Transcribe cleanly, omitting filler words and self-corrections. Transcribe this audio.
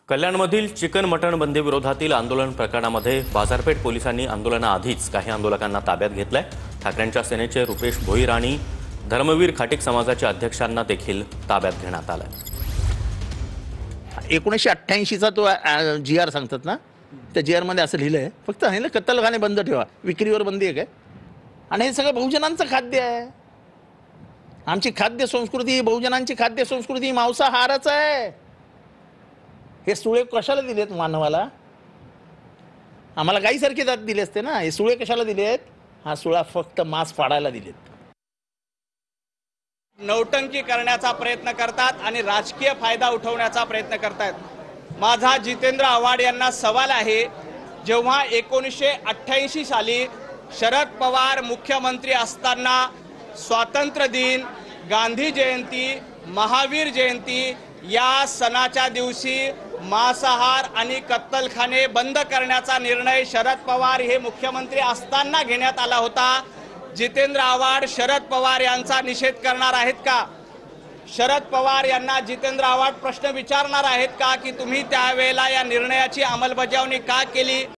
कल्याणमधील chicken मटण बंदी विरोधातील आंदोलन प्रकरणामध्ये बाजारपेठ पोलिसांनी आंदोलनाआधीच काही आंदोलकांना ताब्यात घेतलंय। ठाकरेंच्या सेनेचे रुपेश भोईर आणि धर्मवीर खाटीक समाजाच्या अध्यक्षांना देखील ताब्यात घेण्यात आलंय। 1988 चा तो GR सांगतात ना, त्या GR मध्ये असं लिहिलंय फक्त आहे ना, कत्तलखाने बंद ठेवा, विक्रीवर बंदी आहे काय? आणि हे सगळं बहुजनांचं खाद्य आहे। आमची खाद्य संस्कृती, बहुजनांची खाद्य संस्कृती मांसाहारच आहे। हे सुळे कशाला दिलेत मानवाला? आम्हाला गाईसारखे दात दिले असते ना, हे सुळे कशाला दिलेत? हा सुळा फक्त मांस फाडायला दिलेत। नौटंकी करण्याचा प्रयत्न करतात आणि राजकीय फायदा उठवण्याचा प्रयत्न करतात। माझा जितेंद्र आव्हाड यांना सवाल आहे, जेव्हा 1988 साली शरद पवार मुख्यमंत्री असताना स्वातंत्र्य दिन, गांधी जयंती, महावीर जयंती या सणाच्या दिवशी मांसाहार आणि कत्तलखाने बंद करण्याचा निर्णय शरद पवार हे मुख्यमंत्री असताना घेण्यात आला होता। जितेंद्र आव्हाड शरद पवार यांचा निषेध करणार आहेत का? शरद पवार यांना जितेंद्र आव्हाड प्रश्न विचारणार आहेत का की तुम्ही त्यावेळेला या निर्णयाची अंमलबजावणी का केली?